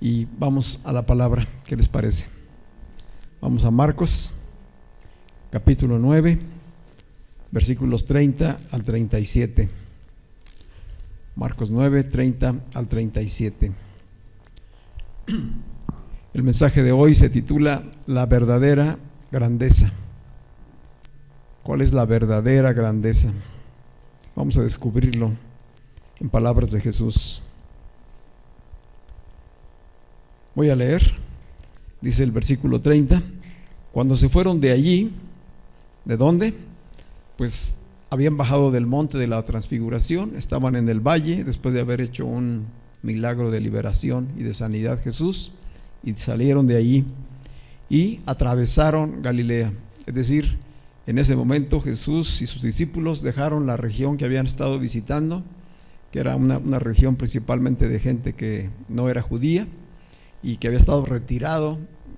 y vamos a la palabra. ¿Qué les parece? Vamos a Marcos capítulo 9, versículos 30 al 37. Marcos 9, 30 al 37. El mensaje de hoy se titula La verdadera grandeza. ¿Cuál es la verdadera grandeza? Vamos a descubrirlo en palabras de Jesús. Voy a leer. Dice el versículo 30: Cuando se fueron de allí, ¿de dónde? Pues habían bajado del monte de la transfiguración, estaban en el valle después de haber hecho un milagro de liberación y de sanidad Jesús, y salieron de allí y atravesaron Galilea. Es decir, en ese momento Jesús y sus discípulos dejaron la región que habían estado visitando, que era una región principalmente de gente que no era judía y que había estado retirado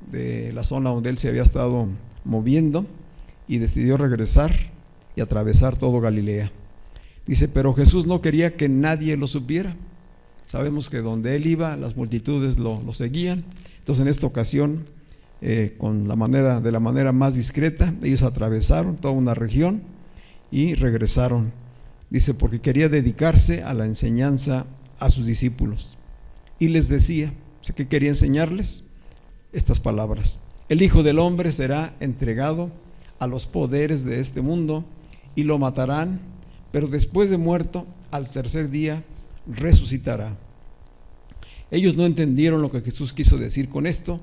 de la zona donde él se había estado moviendo, y decidió regresar y atravesar todo Galilea. Dice, pero Jesús no quería que nadie lo supiera. Sabemos que donde él iba, las multitudes lo seguían. Entonces en esta ocasión, de la manera más discreta, ellos atravesaron toda una región y regresaron. Dice, porque quería dedicarse a la enseñanza a sus discípulos. Y les decía, ¿qué quería enseñarles? Estas palabras: el Hijo del Hombre será entregado a los poderes de este mundo y lo matarán, pero después de muerto, al tercer día resucitará. Ellos no entendieron lo que Jesús quiso decir con esto,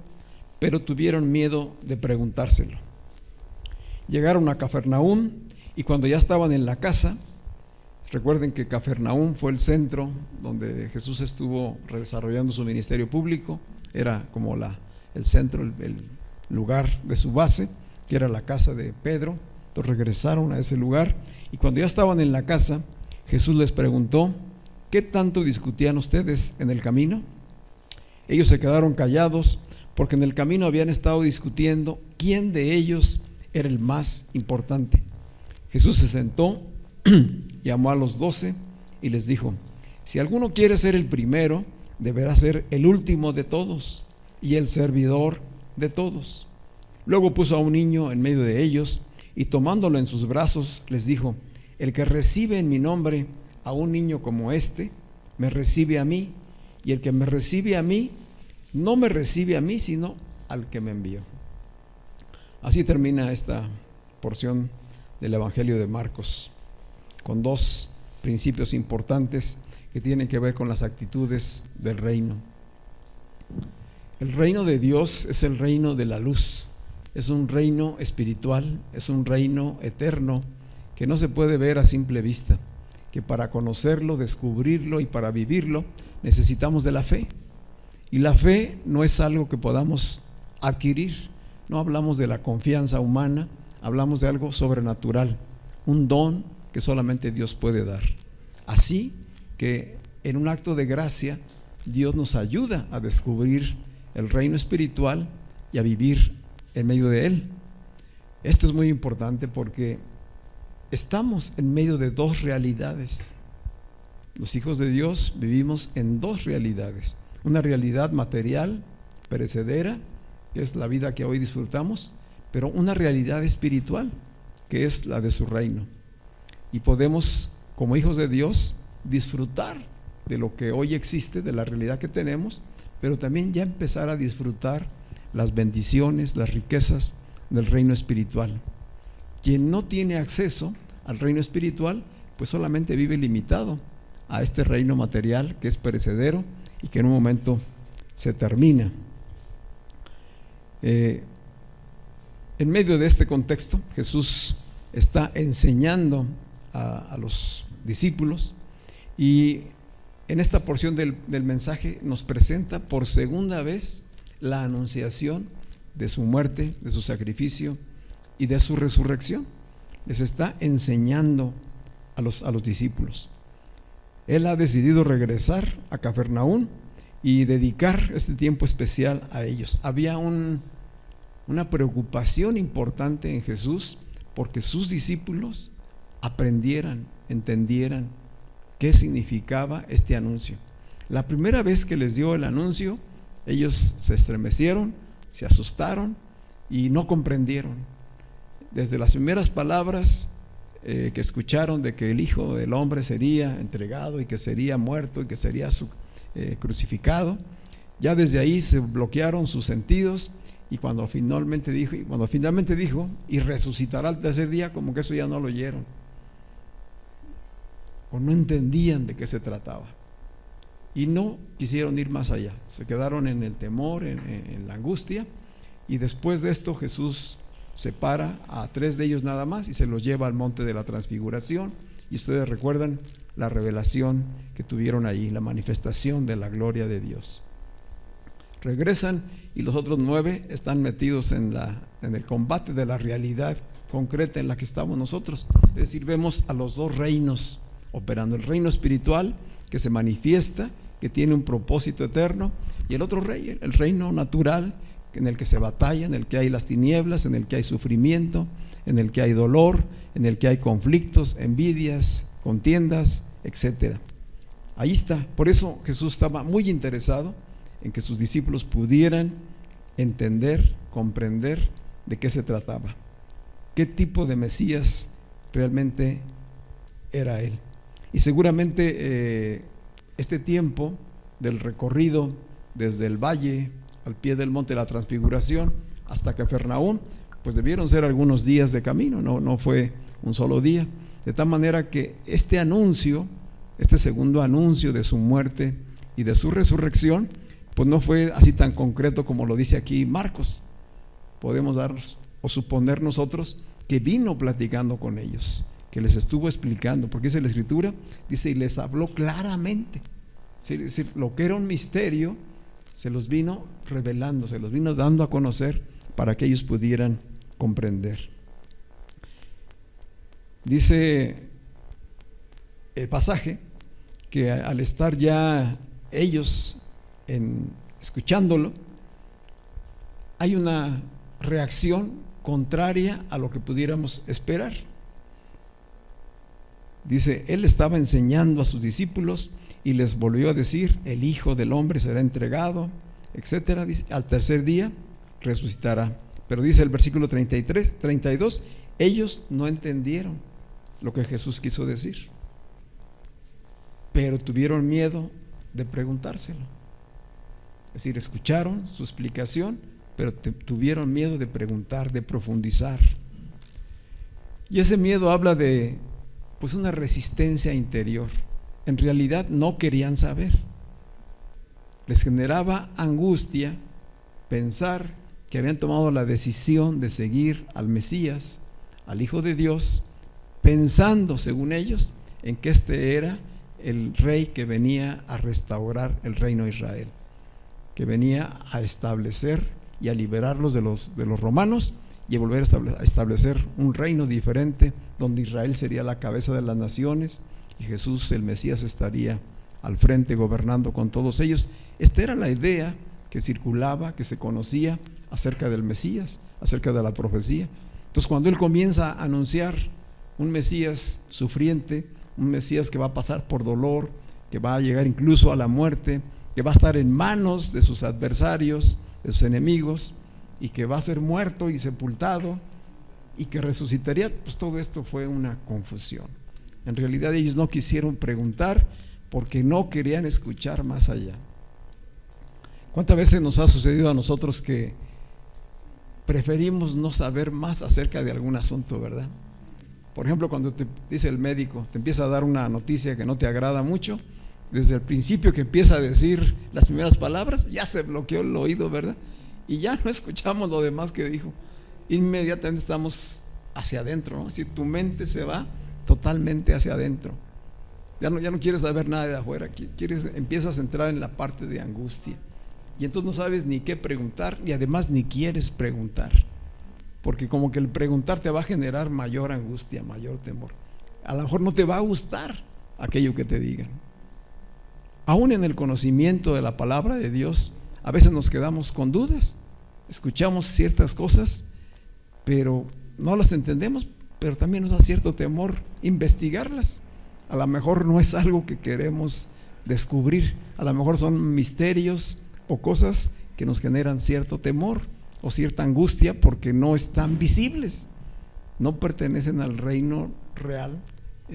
pero tuvieron miedo de preguntárselo. Llegaron a Cafarnaúm, y cuando ya estaban en la casa, recuerden que Cafarnaúm fue el centro donde Jesús estuvo desarrollando su ministerio público, era como el centro, el lugar de su base, que era la casa de Pedro. Entonces regresaron a ese lugar, y cuando ya estaban en la casa, Jesús les preguntó: ¿qué tanto discutían ustedes en el camino? Ellos se quedaron callados, porque en el camino habían estado discutiendo quién de ellos era el más importante. Jesús se sentó, llamó a los 12 y les dijo: si alguno quiere ser el primero, deberá ser el último de todos y el servidor de todos. Luego puso a un niño en medio de ellos, y tomándolo en sus brazos les dijo: el que recibe en mi nombre a un niño como este, me recibe a mí, y el que me recibe a mí, no me recibe a mí, sino al que me envió. Así termina esta porción del Evangelio de Marcos, con dos principios importantes que tienen que ver con las actitudes del reino. El reino de Dios es el reino de la luz, es un reino espiritual, es un reino eterno que no se puede ver a simple vista, que para conocerlo, descubrirlo y para vivirlo necesitamos de la fe. Y la fe no es algo que podamos adquirir, no hablamos de la confianza humana, hablamos de algo sobrenatural, un don que solamente Dios puede dar. Así que en un acto de gracia, Dios nos ayuda a descubrir el reino espiritual y a vivir en medio de él. Esto es muy importante porque estamos en medio de dos realidades. Los hijos de Dios vivimos en dos realidades: una realidad material, perecedera, que es la vida que hoy disfrutamos, pero una realidad espiritual, que es la de su reino. Y podemos, como hijos de Dios, disfrutar de lo que hoy existe, de la realidad que tenemos, pero también ya empezar a disfrutar las bendiciones, las riquezas del reino espiritual. Quien no tiene acceso al reino espiritual, pues solamente vive limitado a este reino material que es perecedero y que en un momento se termina. En medio de este contexto, Jesús está enseñando a los discípulos, y en esta porción del mensaje nos presenta por segunda vez la anunciación de su muerte, de su sacrificio y de su resurrección. Les está enseñando a los discípulos. Él ha decidido regresar a Cafarnaúm y dedicar este tiempo especial a ellos. Había una preocupación importante en Jesús porque sus discípulos aprendieran, entendieran qué significaba este anuncio. La primera vez que les dio el anuncio Ellos se estremecieron, se asustaron y no comprendieron. Desde las primeras palabras que escucharon de que el Hijo del Hombre sería entregado y que sería muerto y que sería crucificado, ya desde ahí se bloquearon sus sentidos. Y cuando finalmente dijo y resucitará al tercer día, como que eso ya no lo oyeron o no entendían de qué se trataba y no quisieron ir más allá, se quedaron en el temor, en la angustia. Y después de esto Jesús separa a 3 de ellos nada más y se los lleva al monte de la transfiguración. Y ustedes recuerdan la revelación que tuvieron ahí, la manifestación de la gloria de Dios. Regresan y los otros 9 están metidos en el combate de la realidad concreta en la que estamos nosotros. Es decir, vemos a los 2 reinos operando: el reino espiritual que se manifiesta, que tiene un propósito eterno, y el otro rey, el reino natural, en el que se batalla, en el que hay las tinieblas, en el que hay sufrimiento, en el que hay dolor, en el que hay conflictos, envidias, contiendas, etc. Ahí está. Por eso Jesús estaba muy interesado en que sus discípulos pudieran entender, comprender de qué se trataba, qué tipo de Mesías realmente era él. Y seguramente este tiempo del recorrido desde el valle al pie del monte de la transfiguración hasta Cafarnaúm, pues debieron ser algunos días de camino, no fue un solo día, de tal manera que este anuncio, este segundo anuncio de su muerte y de su resurrección, pues no fue así tan concreto como lo dice aquí Marcos. Podemos dar o suponer nosotros que vino platicando con ellos, que les estuvo explicando, porque dice la Escritura, dice, y les habló claramente. Es decir, lo que era un misterio se los vino revelando, se los vino dando a conocer para que ellos pudieran comprender. Dice el pasaje que al estar ya ellos escuchándolo, hay una reacción contraria a lo que pudiéramos esperar. Dice, él estaba enseñando a sus discípulos y les volvió a decir: el Hijo del Hombre será entregado, etcétera. Dice, al tercer día resucitará. Pero dice el versículo 32, ellos no entendieron lo que Jesús quiso decir, pero tuvieron miedo de preguntárselo. Es decir, escucharon su explicación, pero tuvieron miedo de preguntar, de profundizar. Y ese miedo habla de pues una resistencia interior. En realidad no querían saber. Les generaba angustia pensar que habían tomado la decisión de seguir al Mesías, al Hijo de Dios, pensando, según ellos, en que este era el rey que venía a restaurar el reino de Israel, que venía a establecer y a liberarlos de los romanos y a volver a establecer un reino diferente, donde Israel sería la cabeza de las naciones y Jesús, el Mesías, estaría al frente gobernando con todos ellos. Esta era la idea que circulaba, que se conocía acerca del Mesías, acerca de la profecía. Entonces, cuando él comienza a anunciar un Mesías sufriente, un Mesías que va a pasar por dolor, que va a llegar incluso a la muerte, que va a estar en manos de sus adversarios, de sus enemigos, y que va a ser muerto y sepultado y que resucitaría, pues todo esto fue una confusión. En realidad ellos no quisieron preguntar porque no querían escuchar más allá. ¿Cuántas veces nos ha sucedido a nosotros que preferimos no saber más acerca de algún asunto, verdad? Por ejemplo, cuando te dice el médico, te empieza a dar una noticia que no te agrada mucho, desde el principio que empieza a decir las primeras palabras, ya se bloqueó el oído, ¿verdad? Y ya no escuchamos lo demás que dijo. Inmediatamente estamos hacia adentro, ¿no? Si tu mente se va totalmente hacia adentro, ya no quieres saber nada de afuera, empiezas a entrar en la parte de angustia, y entonces no sabes ni qué preguntar, y además ni quieres preguntar, porque como que el preguntar te va a generar mayor angustia, mayor temor. A lo mejor no te va a gustar aquello que te digan. Aún en el conocimiento de la palabra de Dios, a veces nos quedamos con dudas, escuchamos ciertas cosas, pero no las entendemos, pero también nos da cierto temor investigarlas. A lo mejor no es algo que queremos descubrir, a lo mejor son misterios o cosas que nos generan cierto temor o cierta angustia porque no están visibles, no pertenecen al reino real,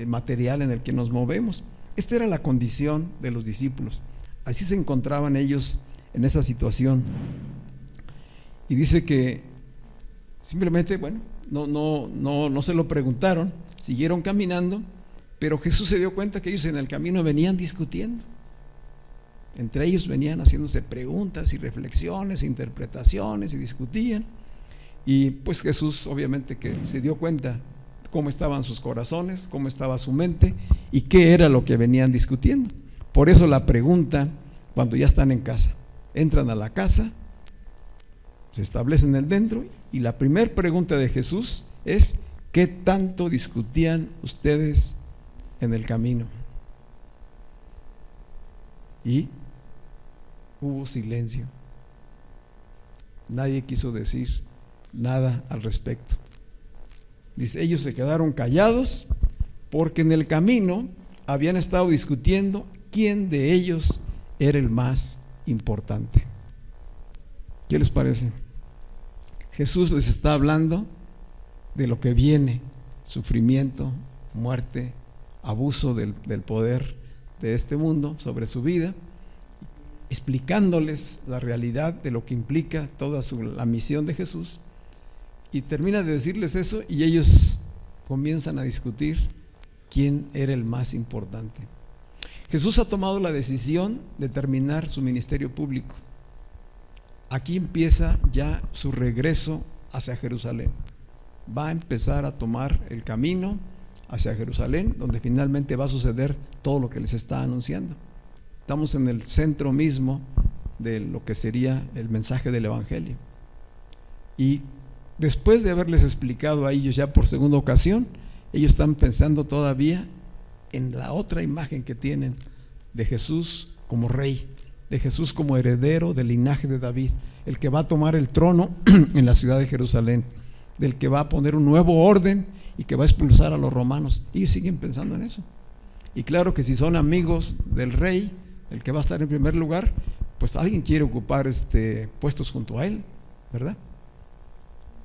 material en el que nos movemos. Esta era la condición de los discípulos, así se encontraban ellos en esa situación. Y dice que simplemente, bueno, no se lo preguntaron, siguieron caminando, pero Jesús se dio cuenta que ellos en el camino venían discutiendo. Entre ellos venían haciéndose preguntas y reflexiones, interpretaciones, y discutían. Y pues Jesús obviamente que se dio cuenta cómo estaban sus corazones, cómo estaba su mente y qué era lo que venían discutiendo. Por eso la pregunta, cuando ya están en casa, entran a la casa, se establecen el dentro, y la primera pregunta de Jesús es: ¿qué tanto discutían ustedes en el camino? Y hubo silencio. Nadie quiso decir nada al respecto. Dice, ellos se quedaron callados porque en el camino habían estado discutiendo quién de ellos era el más importante. ¿Qué les parece? Jesús les está hablando de lo que viene: sufrimiento, muerte, abuso del poder de este mundo sobre su vida, explicándoles la realidad de lo que implica toda la misión de Jesús, y termina de decirles eso y ellos comienzan a discutir quién era el más importante. Jesús ha tomado la decisión de terminar su ministerio público. Aquí empieza ya su regreso hacia Jerusalén. Va a empezar a tomar el camino hacia Jerusalén, donde finalmente va a suceder todo lo que les está anunciando. Estamos en el centro mismo de lo que sería el mensaje del Evangelio. Y después de haberles explicado a ellos ya por segunda ocasión, ellos están pensando todavía en la otra imagen que tienen de Jesús como rey, de Jesús como heredero del linaje de David, el que va a tomar el trono en la ciudad de Jerusalén, del que va a poner un nuevo orden y que va a expulsar a los romanos. Ellos siguen pensando en eso. Y claro que si son amigos del rey, el que va a estar en primer lugar, pues alguien quiere ocupar puestos junto a él, ¿verdad?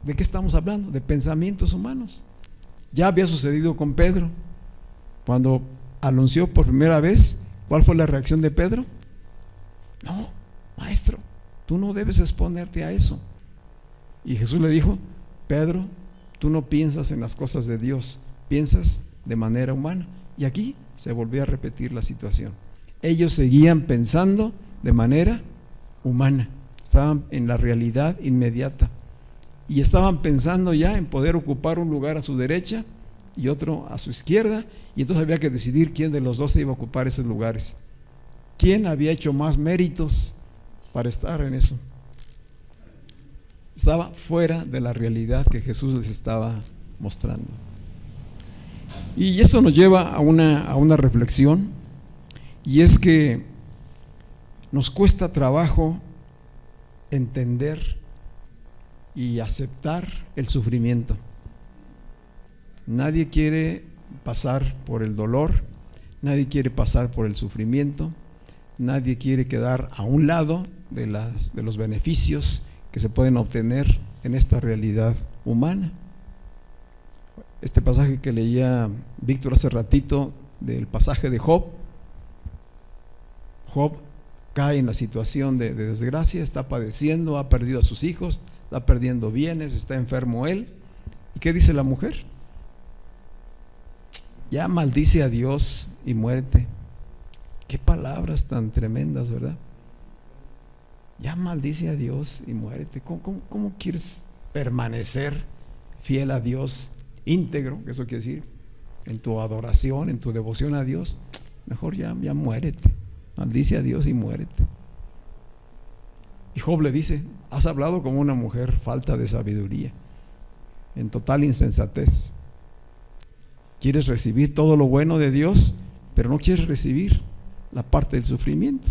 ¿De qué estamos hablando? De pensamientos humanos. Ya había sucedido con Pedro. Cuando anunció por primera vez, ¿cuál fue la reacción de Pedro? No, maestro, tú no debes exponerte a eso. Y Jesús le dijo: Pedro, tú no piensas en las cosas de Dios, piensas de manera humana. Y aquí se volvió a repetir la situación. Ellos seguían pensando de manera humana, estaban en la realidad inmediata y estaban pensando ya en poder ocupar un lugar a su derecha y otro a su izquierda, y entonces había que decidir quién de los dos se iba a ocupar esos lugares, quién había hecho más méritos para estar en eso. Estaba fuera de la realidad que Jesús les estaba mostrando. Y esto nos lleva a una reflexión, y es que nos cuesta trabajo entender y aceptar el sufrimiento. Nadie quiere pasar por el dolor, nadie quiere pasar por el sufrimiento, nadie quiere quedar a un lado de los beneficios que se pueden obtener en esta realidad humana. Este pasaje que leía Víctor hace ratito, del pasaje de Job cae en la situación de desgracia, está padeciendo, ha perdido a sus hijos, está perdiendo bienes, está enfermo él. ¿Y qué dice la mujer? Ya maldice a Dios y muérete. Qué palabras tan tremendas, ¿verdad? Ya maldice a Dios y muérete. ¿Cómo quieres permanecer fiel a Dios, íntegro, que eso quiere decir, en tu adoración, en tu devoción a Dios? Mejor ya muérete. Maldice a Dios y muérete. Y Job le dice: has hablado como una mujer falta de sabiduría, en total insensatez. Quieres recibir todo lo bueno de Dios, pero no quieres recibir la parte del sufrimiento.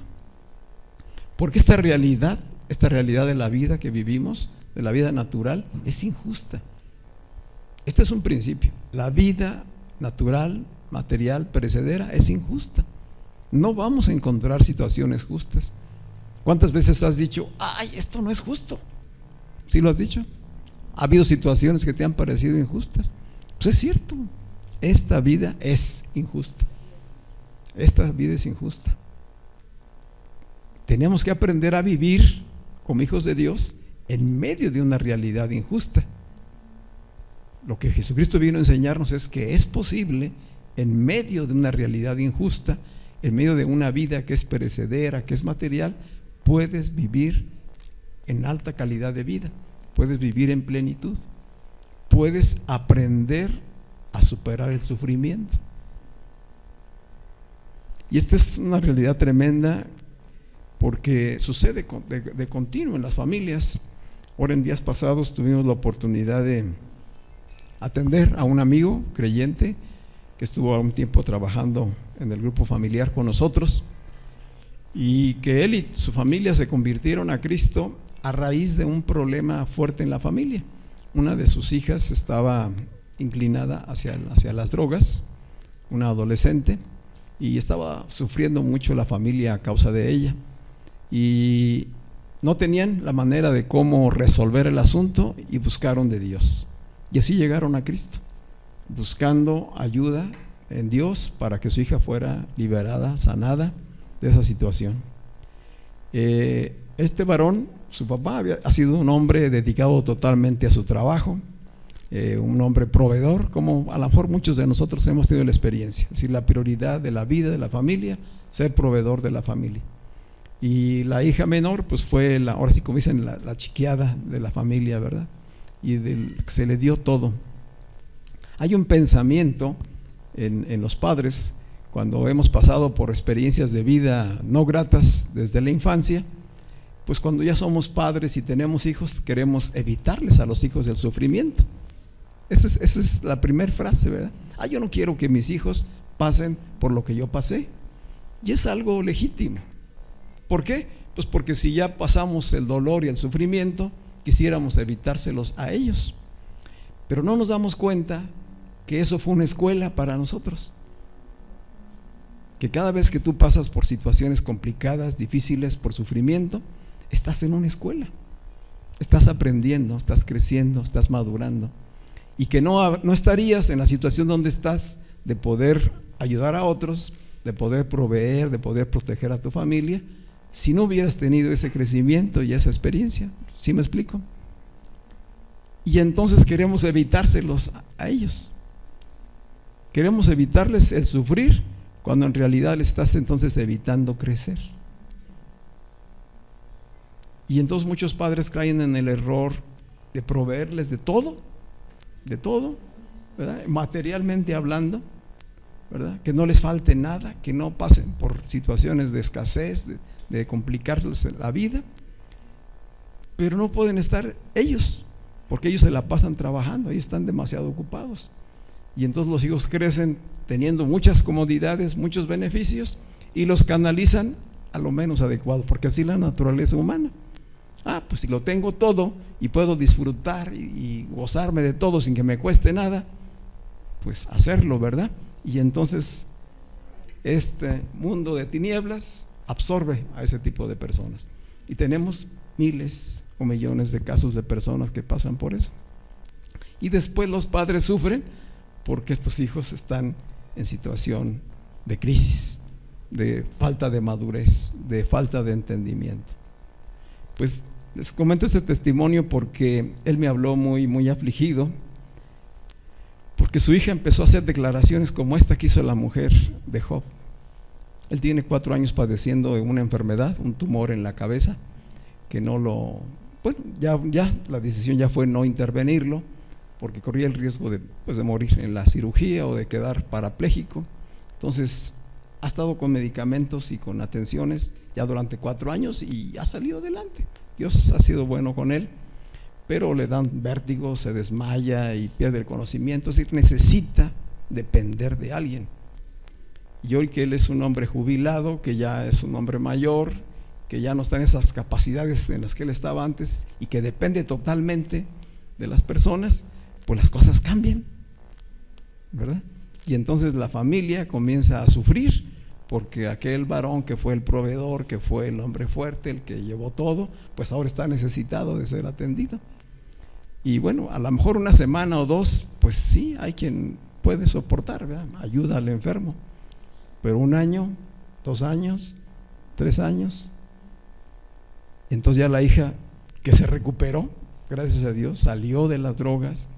Porque esta realidad de la vida que vivimos, de la vida natural, es injusta. Este es un principio. La vida natural, material, perecedera, es injusta. No vamos a encontrar situaciones justas. ¿Cuántas veces has dicho, ay, esto no es justo? ¿Sí lo has dicho? ¿Ha habido situaciones que te han parecido injustas? Pues es cierto, esta vida es injusta. Esta vida es injusta. Tenemos que aprender a vivir como hijos de Dios en medio de una realidad injusta. Lo que Jesucristo vino a enseñarnos es que es posible, en medio de una realidad injusta, en medio de una vida que es perecedera, que es material, puedes vivir en alta calidad de vida, puedes vivir en plenitud, puedes aprender a superar el sufrimiento. Y esta es una realidad tremenda, porque sucede de continuo en las familias. Ahora, en días pasados tuvimos la oportunidad de atender a un amigo creyente que estuvo un tiempo trabajando en el grupo familiar con nosotros, y que él y su familia se convirtieron a Cristo a raíz de un problema fuerte en la familia. Una de sus hijas estaba inclinada hacia las drogas, una adolescente, y estaba sufriendo mucho la familia a causa de ella, y no tenían la manera de cómo resolver el asunto, y buscaron de Dios, y así llegaron a Cristo, buscando ayuda en Dios para que su hija fuera liberada, sanada de esa situación. Este varón, su papá, ha sido un hombre dedicado totalmente a su trabajo, un hombre proveedor, como a lo mejor muchos de nosotros hemos tenido la experiencia. Es decir, la prioridad de la vida, de la familia, ser proveedor de la familia. Y la hija menor, pues fue, ahora sí como dicen, la chiqueada de la familia, ¿verdad? Y se le dio todo. Hay un pensamiento en los padres, cuando hemos pasado por experiencias de vida no gratas desde la infancia, pues cuando ya somos padres y tenemos hijos, queremos evitarles a los hijos el sufrimiento. Esa es la primera frase, ¿verdad? Yo no quiero que mis hijos pasen por lo que yo pasé. Y es algo legítimo. ¿Por qué? Pues porque si ya pasamos el dolor y el sufrimiento, quisiéramos evitárselos a ellos. Pero no nos damos cuenta que eso fue una escuela para nosotros. Que cada vez que tú pasas por situaciones complicadas, difíciles, por sufrimiento, estás en una escuela. Estás aprendiendo, estás creciendo, estás madurando. Y que no estarías en la situación donde estás, de poder ayudar a otros, de poder proveer, de poder proteger a tu familia, si no hubieras tenido ese crecimiento y esa experiencia. ¿Sí me explico? Y entonces queremos evitárselos a ellos. Queremos evitarles el sufrir, cuando en realidad le estás entonces evitando crecer. Y entonces muchos padres caen en el error de proveerles de todo, ¿verdad? Materialmente hablando, ¿verdad? Que no les falte nada, que no pasen por situaciones de escasez, de complicarles la vida, pero no pueden estar ellos, porque ellos se la pasan trabajando, ellos están demasiado ocupados. Y entonces los hijos crecen teniendo muchas comodidades, muchos beneficios, y los canalizan a lo menos adecuado, porque así es la naturaleza humana. Pues si lo tengo todo y puedo disfrutar y gozarme de todo sin que me cueste nada, pues hacerlo, ¿verdad? Y entonces este mundo de tinieblas absorbe a ese tipo de personas, y tenemos miles o millones de casos de personas que pasan por eso. Y después los padres sufren porque estos hijos están en situación de crisis, de falta de madurez, de falta de entendimiento. Pues les comento este testimonio porque él me habló muy afligido, porque su hija empezó a hacer declaraciones como esta que hizo la mujer de Job. Él tiene 4 años padeciendo de una enfermedad, un tumor en la cabeza, que ya la decisión ya fue no intervenirlo, porque corría el riesgo de morir en la cirugía o de quedar parapléjico. Entonces ha estado con medicamentos y con atenciones ya durante 4 años y ha salido adelante. Dios ha sido bueno con él, pero le dan vértigo, se desmaya y pierde el conocimiento. Es decir, necesita depender de alguien. Y hoy que él es un hombre jubilado, que ya es un hombre mayor, que ya no está en esas capacidades en las que él estaba antes y que depende totalmente de las personas, pues las cosas cambian, ¿verdad? Y entonces la familia comienza a sufrir porque aquel varón que fue el proveedor, que fue el hombre fuerte, el que llevó todo, pues ahora está necesitado de ser atendido. Y bueno, a lo mejor una semana o dos, pues sí, hay quien puede soportar, ¿verdad? Ayuda al enfermo. Pero 1 año, 2 años, 3 años, entonces ya la hija que se recuperó, gracias a Dios, salió de las drogas,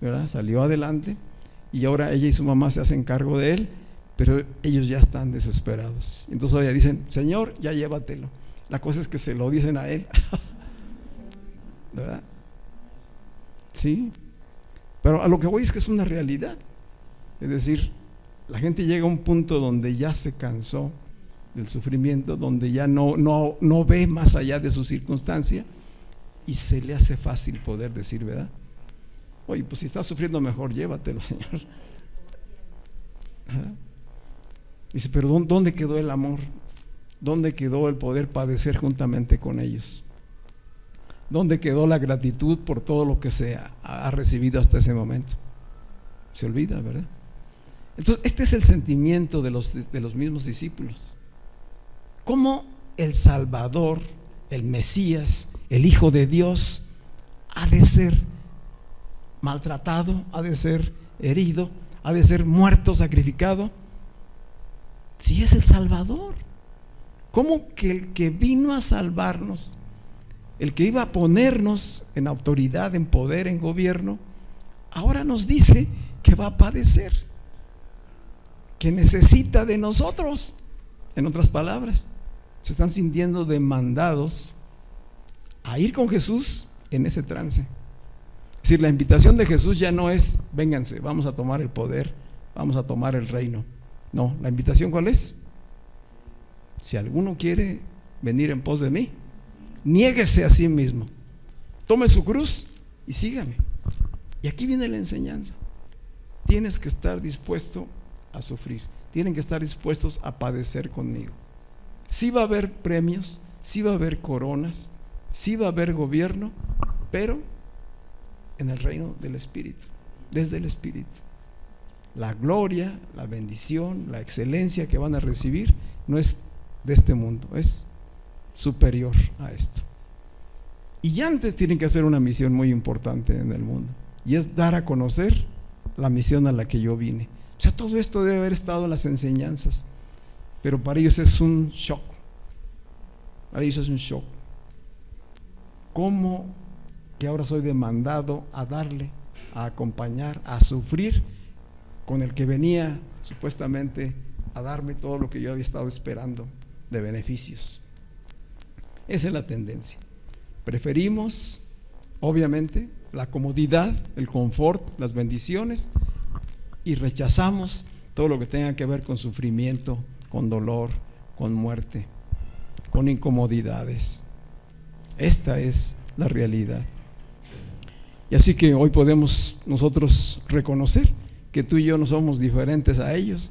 ¿verdad? Salió adelante, y ahora ella y su mamá se hacen cargo de él, pero ellos ya están desesperados. Entonces ella dicen: Señor, ya llévatelo. La cosa es que se lo dicen a él, ¿verdad? Sí, pero a lo que voy es que es una realidad. Es decir, la gente llega a un punto donde ya se cansó del sufrimiento, donde ya no ve más allá de su circunstancia, y se le hace fácil poder decir, ¿verdad? Oye, pues si estás sufriendo, mejor llévatelo, Señor. Dice: pero ¿dónde quedó el amor? ¿Dónde quedó el poder padecer juntamente con ellos? ¿Dónde quedó la gratitud por todo lo que se ha recibido hasta ese momento? Se olvida, ¿verdad? Entonces, este es el sentimiento de los mismos discípulos. ¿Cómo el Salvador, el Mesías, el Hijo de Dios, ha de ser maltratado, ha de ser herido, ha de ser muerto, sacrificado, si es el Salvador? ¿Cómo que el que vino a salvarnos, el que iba a ponernos en autoridad, en poder, en gobierno, ahora nos dice que va a padecer, que necesita de nosotros? En otras palabras, se están sintiendo demandados a ir con Jesús en ese trance. Es decir, la invitación de Jesús ya no es: vénganse, vamos a tomar el poder, vamos a tomar el reino. No, la invitación, ¿cuál es? Si alguno quiere venir en pos de mí, niéguese a sí mismo, tome su cruz y sígame. Y aquí viene la enseñanza. Tienes que estar dispuesto a sufrir, tienen que estar dispuestos a padecer conmigo. Sí va a haber premios, sí va a haber coronas, sí va a haber gobierno, pero en el reino del Espíritu, desde el Espíritu. La gloria, la bendición, la excelencia que van a recibir no es de este mundo, es superior a esto. Y antes tienen que hacer una misión muy importante en el mundo, y es dar a conocer la misión a la que yo vine. O sea, todo esto debe haber estado en las enseñanzas, pero para ellos es un shock. Para ellos es un shock. ¿Cómo que ahora soy demandado a darle, a acompañar, a sufrir con el que venía supuestamente a darme todo lo que yo había estado esperando de beneficios? Esa es la tendencia. Preferimos, obviamente, la comodidad, el confort, las bendiciones, y rechazamos todo lo que tenga que ver con sufrimiento, con dolor, con muerte, con incomodidades. Esta es la realidad. Y así que hoy podemos nosotros reconocer que tú y yo no somos diferentes a ellos.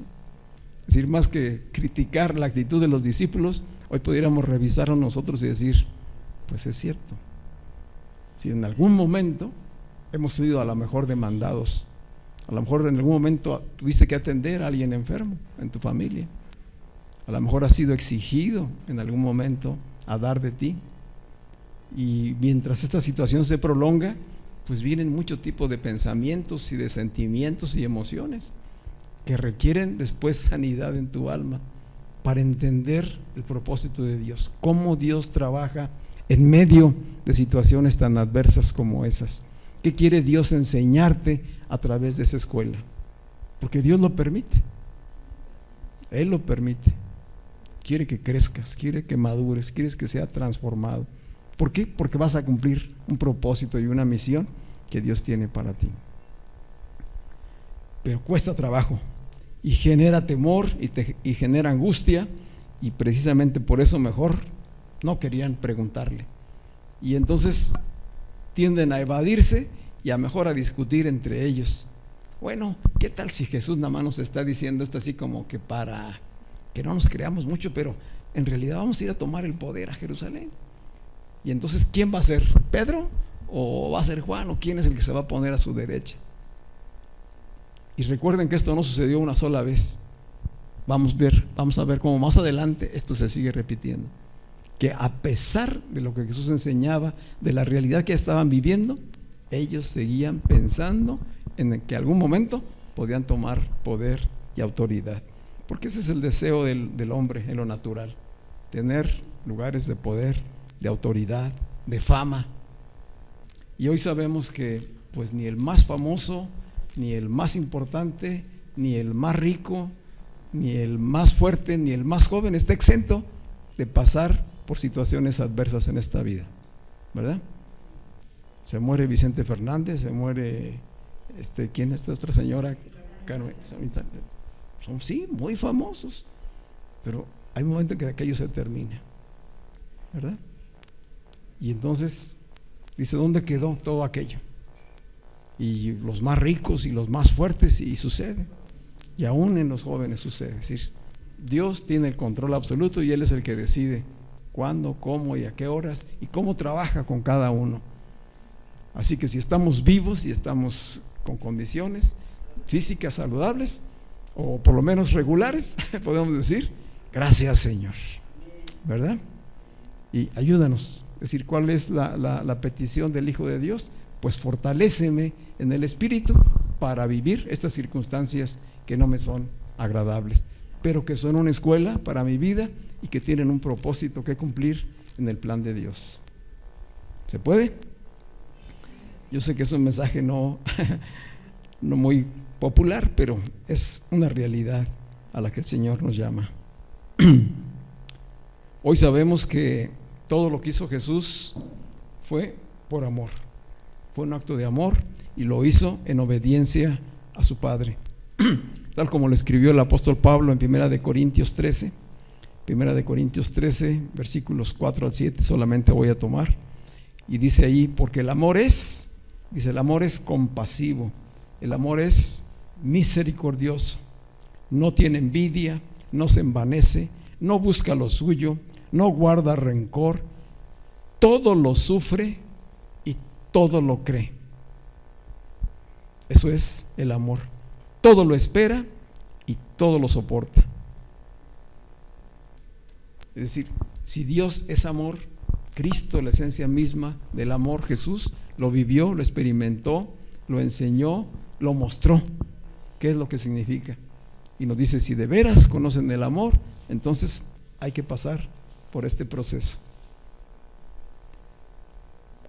Es decir, más que criticar la actitud de los discípulos, hoy pudiéramos revisarlo nosotros y decir: pues es cierto, si en algún momento hemos sido a lo mejor demandados, a lo mejor en algún momento tuviste que atender a alguien enfermo en tu familia, a lo mejor has sido exigido en algún momento a dar de ti, y mientras esta situación se prolonga, pues vienen mucho tipo de pensamientos y de sentimientos y emociones que requieren después sanidad en tu alma para entender el propósito de Dios, cómo Dios trabaja en medio de situaciones tan adversas como esas. ¿Qué quiere Dios enseñarte a través de esa escuela? Porque Dios lo permite, Él lo permite. Quiere que crezcas, quiere que madures, quiere que sea transformado. ¿Por qué? Porque vas a cumplir un propósito y una misión que Dios tiene para ti. Pero cuesta trabajo y genera temor y genera angustia, y precisamente por eso mejor no querían preguntarle. Y entonces tienden a evadirse y a mejor a discutir entre ellos. Bueno, ¿qué tal si Jesús nada más nos está diciendo esto así como que para que no nos creamos mucho, pero en realidad vamos a ir a tomar el poder a Jerusalén? Y entonces, ¿quién va a ser? ¿Pedro? ¿O va a ser Juan? ¿O quién es el que se va a poner a su derecha? Y recuerden que esto no sucedió una sola vez. vamos a ver cómo más adelante esto se sigue repitiendo, que a pesar de lo que Jesús enseñaba, de la realidad que estaban viviendo, ellos seguían pensando en que algún momento podían tomar poder y autoridad, porque ese es el deseo del hombre en lo natural, tener lugares de poder, de autoridad, de fama. Y hoy sabemos que pues ni el más famoso, ni el más importante, ni el más rico, ni el más fuerte, ni el más joven está exento de pasar por situaciones adversas en esta vida, ¿verdad? Se muere Vicente Fernández, se muere ¿quién es esta otra señora? Carmen. Son sí muy famosos, pero hay un momento en que aquello se termina, ¿verdad? Y entonces dice, ¿dónde quedó todo aquello? Y los más ricos y los más fuertes, y sucede. Y aún en los jóvenes sucede. Es decir, Dios tiene el control absoluto y Él es el que decide cuándo, cómo y a qué horas y cómo trabaja con cada uno. Así que si estamos vivos y estamos con condiciones físicas saludables, o por lo menos regulares, podemos decir, gracias Señor, ¿verdad? Y ayúdanos. Es decir, ¿cuál es la petición del Hijo de Dios? Pues fortaléceme en el Espíritu para vivir estas circunstancias que no me son agradables, pero que son una escuela para mi vida y que tienen un propósito que cumplir en el plan de Dios. ¿Se puede? Yo sé que es un mensaje no muy popular, pero es una realidad a la que el Señor nos llama. Hoy sabemos que todo lo que hizo Jesús fue por amor, fue un acto de amor y lo hizo en obediencia a su Padre, tal como lo escribió el apóstol Pablo en 1 Corintios 13, versículos 4 al 7, solamente voy a tomar, y dice ahí, porque el amor es compasivo, el amor es misericordioso, no tiene envidia, no se envanece, no busca lo suyo, no guarda rencor, todo lo sufre y todo lo cree. Eso es el amor, todo lo espera y todo lo soporta. Es decir, si Dios es amor, Cristo, la esencia misma del amor, Jesús lo vivió, lo experimentó, lo enseñó, lo mostró. ¿Qué es lo que significa? Y nos dice, si de veras conocen el amor, entonces hay que pasar por este proceso.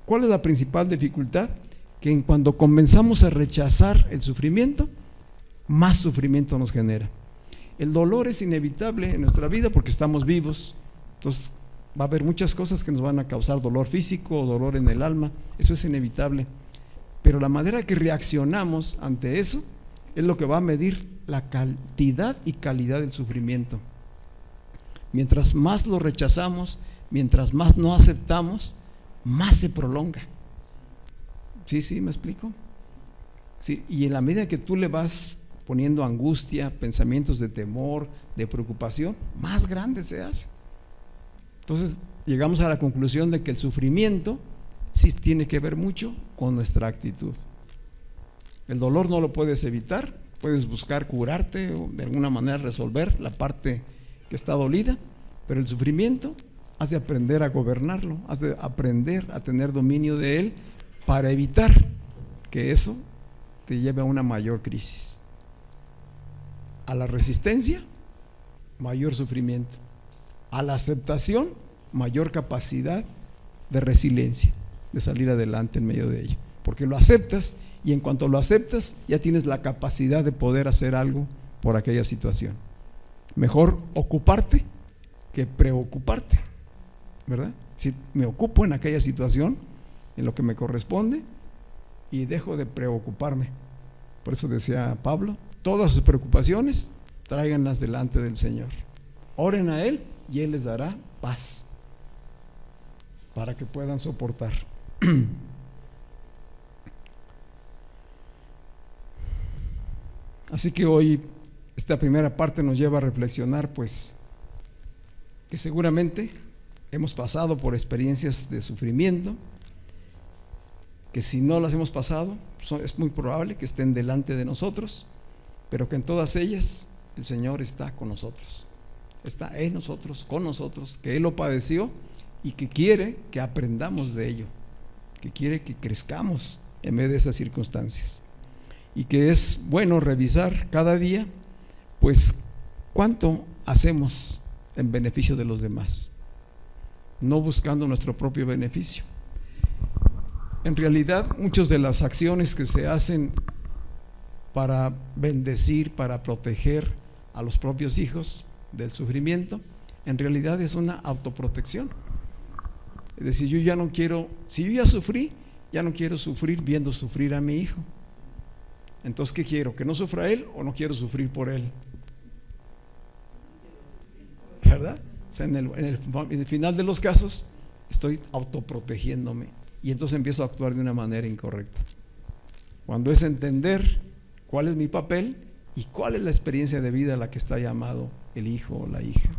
¿Cuál es la principal dificultad? Que en cuando comenzamos a rechazar el sufrimiento, más sufrimiento nos genera. El dolor es inevitable en nuestra vida porque estamos vivos, entonces va a haber muchas cosas que nos van a causar dolor físico o dolor en el alma, eso es inevitable, pero la manera que reaccionamos ante eso es lo que va a medir la cantidad y calidad del sufrimiento. Mientras más lo rechazamos, mientras más no aceptamos, más se prolonga. ¿Sí me explico? Sí, y en la medida que tú le vas poniendo angustia, pensamientos de temor, de preocupación, más grande se hace. Entonces llegamos a la conclusión de que el sufrimiento sí tiene que ver mucho con nuestra actitud. El dolor no lo puedes evitar, puedes buscar curarte o de alguna manera resolver la parte que está dolida, pero el sufrimiento has de aprender a gobernarlo, has de aprender a tener dominio de él para evitar que eso te lleve a una mayor crisis. A la resistencia, mayor sufrimiento. A la aceptación, mayor capacidad de resiliencia, de salir adelante en medio de ello, porque lo aceptas y en cuanto lo aceptas ya tienes la capacidad de poder hacer algo por aquella situación. Mejor ocuparte que preocuparte, ¿verdad? Si me ocupo en aquella situación, en lo que me corresponde, y dejo de preocuparme. Por eso decía Pablo, todas sus preocupaciones tráiganlas delante del Señor, oren a Él y Él les dará paz para que puedan soportar. Así que hoy esta primera parte nos lleva a reflexionar, pues, que seguramente hemos pasado por experiencias de sufrimiento, que si no las hemos pasado, es muy probable que estén delante de nosotros, pero que en todas ellas el Señor está con nosotros, está en nosotros, con nosotros, que Él lo padeció y que quiere que aprendamos de ello, que quiere que crezcamos en medio de esas circunstancias, y que es bueno revisar cada día, pues, cuánto hacemos en beneficio de los demás, no buscando nuestro propio beneficio. En realidad, muchas de las acciones que se hacen para bendecir, para proteger a los propios hijos del sufrimiento, en realidad es una autoprotección. Es decir, yo ya no quiero, si yo ya sufrí, ya no quiero sufrir viendo sufrir a mi hijo. Entonces, ¿qué quiero? ¿Que no sufra él o no quiero sufrir por él? ¿Verdad? O sea, en el final de los casos, estoy autoprotegiéndome y entonces empiezo a actuar de una manera incorrecta. Cuando es entender cuál es mi papel y cuál es la experiencia de vida a la que está llamado el hijo o la hija.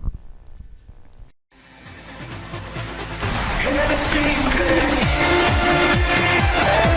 Hey,